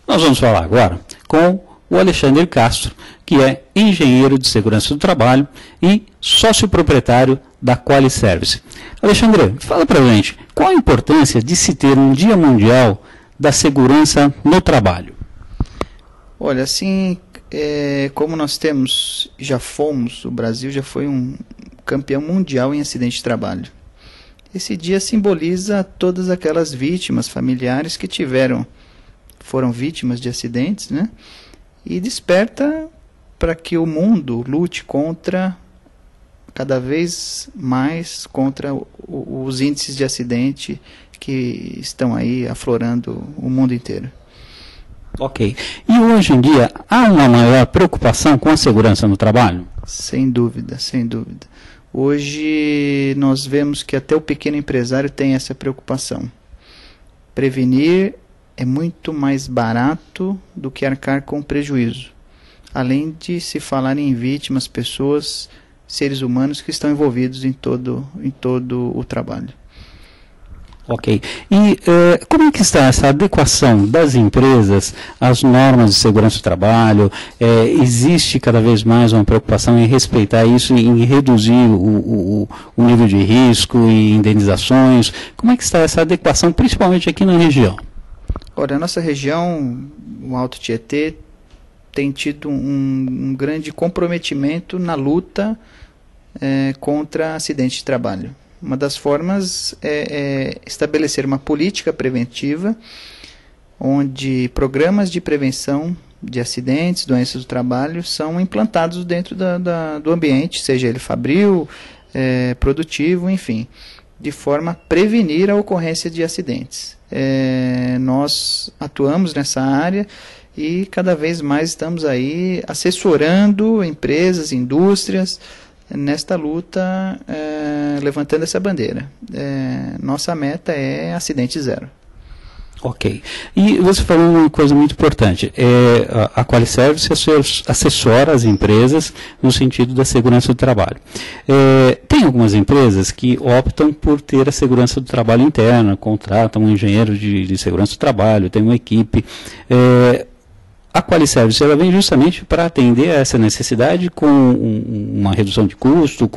Nós vamos falar agora com o Alexandre Castro, que é engenheiro de segurança do trabalho e sócio proprietário da Qualiservice. Alexandre, fala para a gente, qual a importância de se ter um Dia Mundial da Segurança no Trabalho? Olha, assim, como nós temos, o Brasil já foi um campeão mundial em acidente de trabalho. Esse dia simboliza todas aquelas vítimas familiares que foram vítimas de acidentes, né? E desperta para que o mundo lute cada vez mais contra os índices de acidente que estão aí aflorando o mundo inteiro. Ok. E hoje em dia, há uma maior preocupação com a segurança no trabalho? Sem dúvida, sem dúvida. Hoje nós vemos que até o pequeno empresário tem essa preocupação. Prevenir é muito mais barato do que arcar com prejuízo. Além de se falar em vítimas, pessoas, seres humanos que estão envolvidos em todo o trabalho. Ok. E como é que está essa adequação das empresas às normas de segurança do trabalho? Existe cada vez mais uma preocupação em respeitar isso, em reduzir o nível de risco e indenizações? Como é que está essa adequação, principalmente aqui na região? Olha, a nossa região, o Alto Tietê, tem tido um grande comprometimento na luta contra acidente de trabalho. Uma das formas é estabelecer uma política preventiva, onde programas de prevenção de acidentes, doenças do trabalho, são implantados dentro do ambiente, seja ele fabril, produtivo, enfim, de forma a prevenir a ocorrência de acidentes. Nós atuamos nessa área e cada vez mais estamos aí assessorando empresas, indústrias, nesta luta, levantando essa bandeira. Nossa meta é acidente zero. Ok. E você falou uma coisa muito importante. A Qualiservice assessora as empresas no sentido da segurança do trabalho. Tem algumas empresas que optam por ter a segurança do trabalho interna, contratam um engenheiro de segurança do trabalho, tem uma equipe. A Qualiservice ela vem justamente para atender a essa necessidade com uma redução de custo,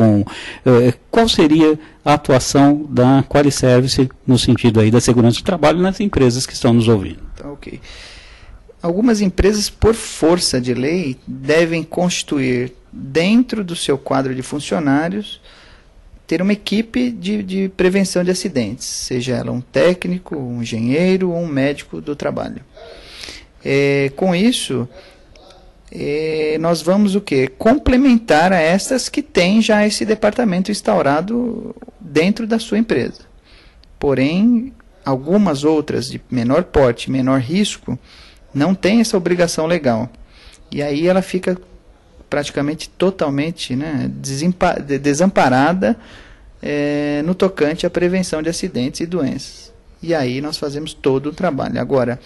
qual seria a atuação da Qualiservice no sentido aí da segurança do trabalho nas empresas que estão nos ouvindo? Tá, ok. Algumas empresas, por força de lei, devem constituir dentro do seu quadro de funcionários, ter uma equipe de prevenção de acidentes, seja ela um técnico, um engenheiro ou um médico do trabalho. Com isso, nós vamos o quê? Complementar a estas que têm já esse departamento instaurado dentro da sua empresa. Porém, algumas outras de menor porte, menor risco, não têm essa obrigação legal. E aí ela fica praticamente totalmente, né, desamparada no tocante à prevenção de acidentes e doenças. E aí nós fazemos todo o trabalho. Agora,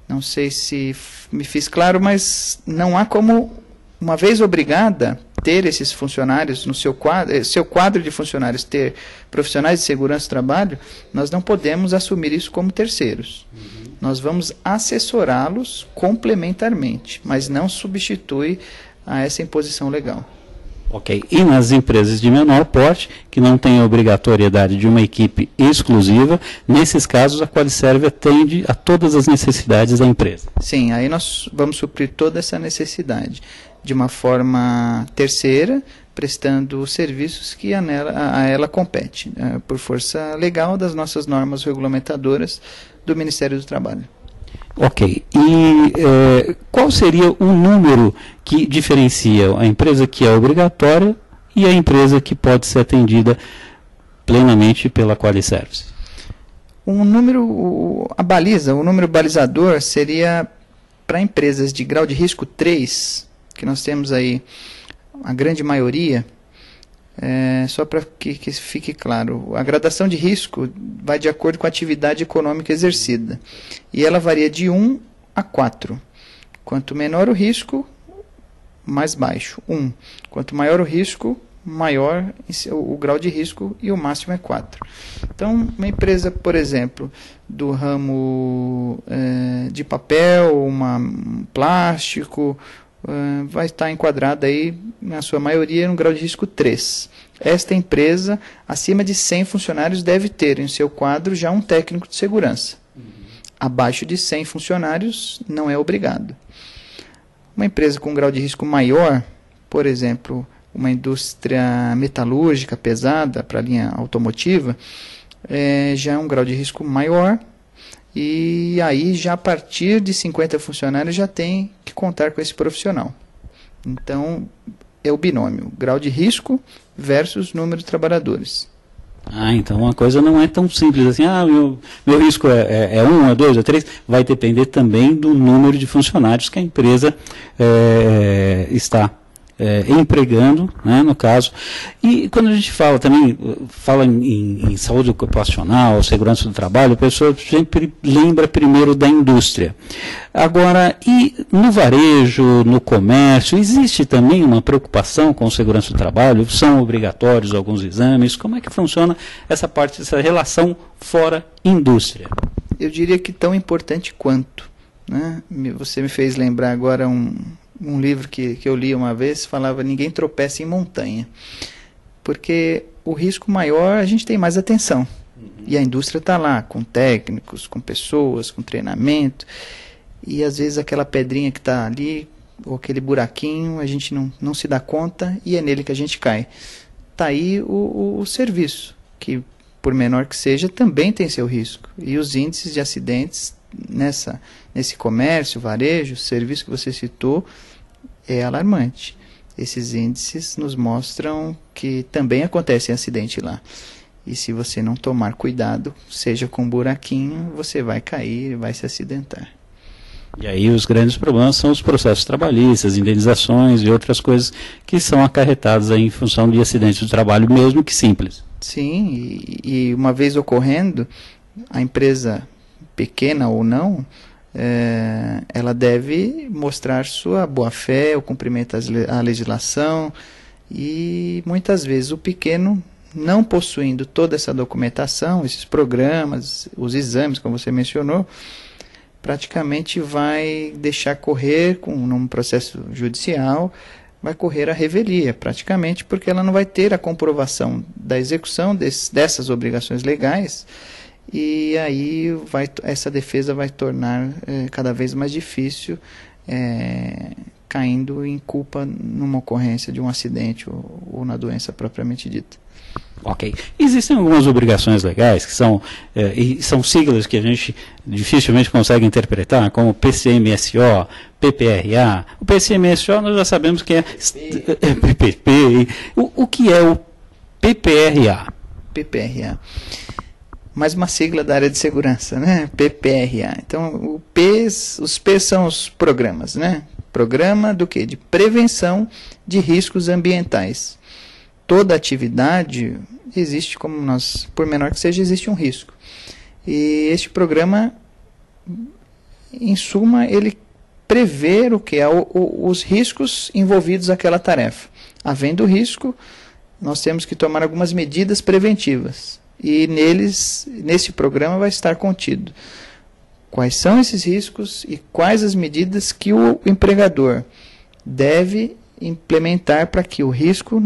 não sei se me fiz claro, mas não há como, uma vez obrigada, ter esses funcionários no seu quadro de funcionários, ter profissionais de segurança do trabalho, nós não podemos assumir isso como terceiros. Nós vamos assessorá-los complementarmente, mas não substitui a essa imposição legal. Ok. E nas empresas de menor porte, que não têm a obrigatoriedade de uma equipe exclusiva, nesses casos a Qualiserve atende a todas as necessidades da empresa. Sim, aí nós vamos suprir toda essa necessidade de uma forma terceira, prestando serviços que a ela compete, por força legal das nossas normas regulamentadoras do Ministério do Trabalho. Ok. E qual seria o número que diferencia a empresa que é obrigatória e a empresa que pode ser atendida plenamente pela Qualiservice? Um número, o número balizador seria para empresas de grau de risco 3, que nós temos aí a grande maioria. Só para que fique claro, a gradação de risco vai de acordo com a atividade econômica exercida e ela varia de 1 a 4. Quanto menor o risco, mais baixo, 1. Quanto maior o risco, maior o grau de risco e o máximo é 4. Então, uma empresa, por exemplo, do ramo de papel, um plástico, vai estar enquadrada aí, na sua maioria, no grau de risco 3. Esta empresa, acima de 100 funcionários, deve ter em seu quadro já um técnico de segurança. Abaixo de 100 funcionários, não é obrigado. Uma empresa com grau de risco maior, por exemplo, uma indústria metalúrgica pesada para a linha automotiva, já é um grau de risco maior, e aí já a partir de 50 funcionários já tem que contar com esse profissional. Então é o binômio, grau de risco versus número de trabalhadores. Então uma coisa não é tão simples assim, meu risco é 1, é 2, é 3, vai depender também do número de funcionários que a empresa está empregando, né, no caso. E quando a gente fala também, em saúde ocupacional, segurança do trabalho, a pessoa sempre lembra primeiro da indústria. Agora, e no varejo, no comércio, existe também uma preocupação com segurança do trabalho? São obrigatórios alguns exames? Como é que funciona essa parte, essa relação fora indústria? Eu diria que tão importante quanto, né? Você me fez lembrar agora um livro que eu li uma vez, falava ninguém tropeça em montanha, porque o risco maior a gente tem mais atenção, e a indústria está lá, com técnicos, com pessoas, com treinamento, e às vezes aquela pedrinha que está ali, ou aquele buraquinho, a gente não se dá conta, e é nele que a gente cai. Está aí o serviço, que por menor que seja, também tem seu risco, e os índices de acidentes nesse comércio, varejo, serviço que você citou, é alarmante. Esses índices nos mostram que também acontece acidente lá. E se você não tomar cuidado, seja com um buraquinho, você vai cair e vai se acidentar. E aí os grandes problemas são os processos trabalhistas, indenizações e outras coisas que são acarretadas aí em função de acidentes do trabalho, mesmo que simples. Sim, e uma vez ocorrendo, a empresa, pequena ou não, ela deve mostrar sua boa-fé, o cumprimento à legislação, e muitas vezes o pequeno, não possuindo toda essa documentação, esses programas, os exames, como você mencionou, praticamente vai deixar correr, num processo judicial, vai correr a revelia, praticamente, porque ela não vai ter a comprovação da execução dessas obrigações legais, e aí essa defesa vai tornar cada vez mais difícil, caindo em culpa numa ocorrência de um acidente ou na doença propriamente dita. Ok. Existem algumas obrigações legais que são siglas que a gente dificilmente consegue interpretar, como PCMSO, PPRA. O PCMSO nós já sabemos que é PPP. O que é o PPRA? PPRA. Mais uma sigla da área de segurança, né? PPRA. Então, os P são os programas, né? Programa do quê? De prevenção de riscos ambientais. Toda atividade existe, por menor que seja, existe um risco. E este programa, em suma, ele prevê o que é os riscos envolvidos naquela tarefa. Havendo risco, nós temos que tomar algumas medidas preventivas. E nesse programa vai estar contido quais são esses riscos e quais as medidas que o empregador deve implementar para que o risco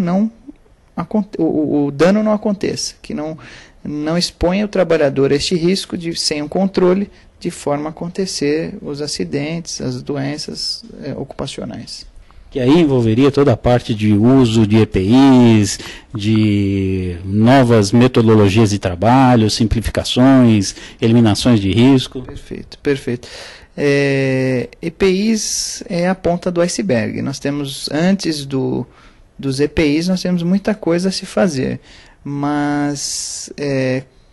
o dano não aconteça, que não exponha o trabalhador a este risco sem um controle, de forma a acontecer os acidentes, as doenças ocupacionais. Que aí envolveria toda a parte de uso de EPIs, de novas metodologias de trabalho, simplificações, eliminações de risco. Perfeito, perfeito. EPIs é a ponta do iceberg. Nós temos, antes dos EPIs, nós temos muita coisa a se fazer, mas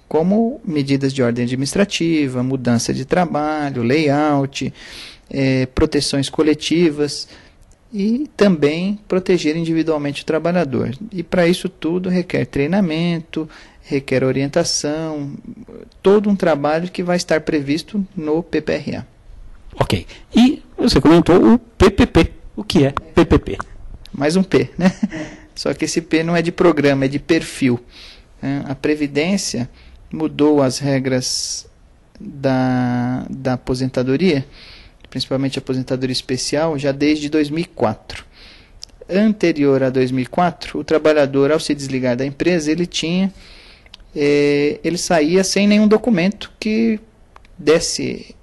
como medidas de ordem administrativa, mudança de trabalho, layout, proteções coletivas e também proteger individualmente o trabalhador. E para isso tudo requer treinamento, requer orientação, todo um trabalho que vai estar previsto no PPRA. Ok. E você comentou o PPP. O que é PPP? Mais um P, né? Só que esse P não é de programa, é de perfil. A Previdência mudou as regras da aposentadoria, principalmente a aposentadoria especial, já desde 2004. Anterior a 2004, o trabalhador, ao se desligar da empresa, ele saía sem nenhum documento que desse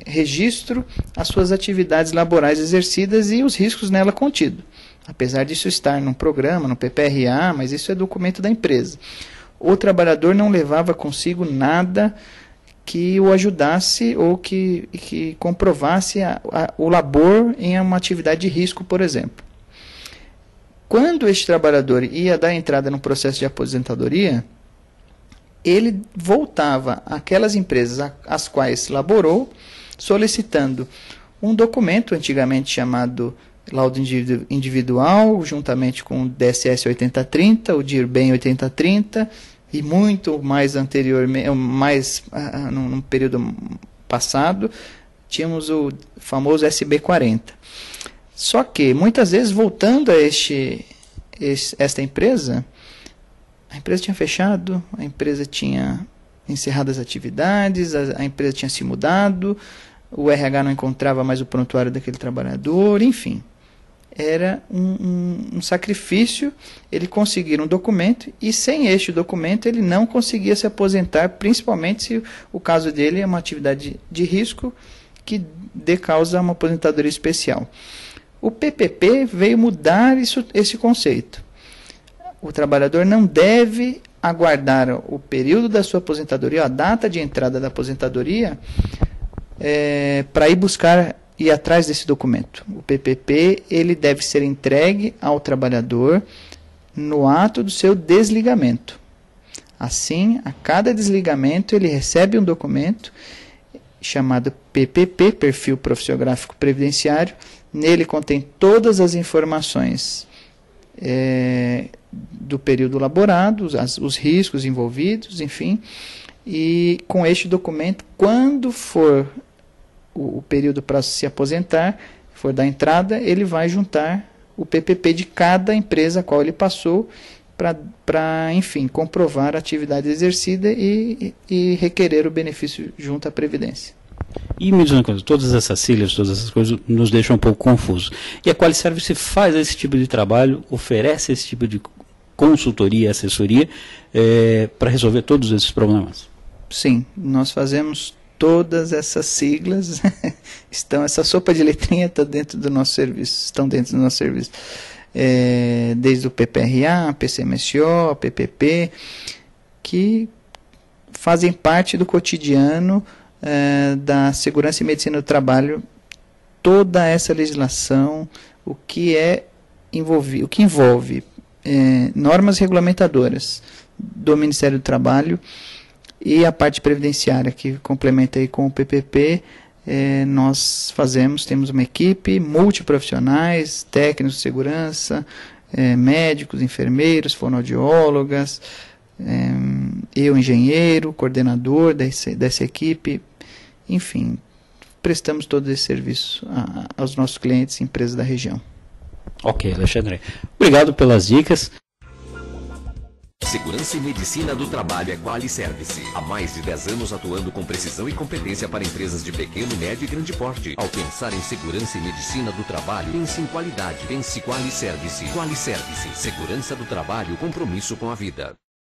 registro às suas atividades laborais exercidas e os riscos nela contidos. Apesar disso estar num programa, no PPRA, mas isso é documento da empresa. O trabalhador não levava consigo nada que o ajudasse ou que comprovasse o labor em uma atividade de risco, por exemplo. Quando este trabalhador ia dar entrada no processo de aposentadoria, ele voltava àquelas empresas às quais laborou, solicitando um documento, antigamente chamado laudo individual, juntamente com o DSS 8030, o DIRBEM 8030, e muito mais num período passado, tínhamos o famoso SB40. Só que, muitas vezes, voltando a esta empresa, a empresa tinha fechado, a empresa tinha encerrado as atividades, a empresa tinha se mudado, o RH não encontrava mais o prontuário daquele trabalhador, enfim. Era um sacrifício ele conseguir um documento, e sem este documento ele não conseguia se aposentar, principalmente se o caso dele é uma atividade de risco que dê causa a uma aposentadoria especial. O PPP veio mudar esse conceito. O trabalhador não deve aguardar o período da sua aposentadoria, a data de entrada da aposentadoria, para ir atrás desse documento. O PPP ele deve ser entregue ao trabalhador no ato do seu desligamento. Assim, a cada desligamento ele recebe um documento chamado PPP, Perfil Profissiográfico Previdenciário. Nele contém todas as informações do período laborado, os riscos envolvidos, enfim. E com este documento, quando for o período para se aposentar, for da entrada, ele vai juntar o PPP de cada empresa a qual ele passou para, enfim, comprovar a atividade exercida e requerer o benefício junto à Previdência. E me diz uma coisa, todas essas siglas, todas essas coisas nos deixam um pouco confusos. E a QualiService faz esse tipo de trabalho, oferece esse tipo de consultoria, assessoria, para resolver todos esses problemas? Sim, nós fazemos todas essas siglas, essa sopa de letrinha está dentro do nosso serviço, estão dentro do nosso serviço. Desde o PPRA, PCMSO, PPP, que fazem parte do cotidiano da segurança e medicina do trabalho, toda essa legislação, o que envolve normas regulamentadoras do Ministério do Trabalho e a parte previdenciária, que complementa aí com o PPP. Nós temos uma equipe multiprofissionais, técnicos de segurança, médicos, enfermeiros, fonoaudiólogas, eu, engenheiro, coordenador dessa equipe, enfim, prestamos todo esse serviço aos nossos clientes e empresas da região. Ok, Alexandre. Obrigado pelas dicas. Segurança e Medicina do Trabalho é QualiService. Há mais de 10 anos atuando com precisão e competência para empresas de pequeno, médio e grande porte. Ao pensar em segurança e medicina do trabalho, pense em qualidade. Pense QualiService. QualiService. Segurança do trabalho, compromisso com a vida.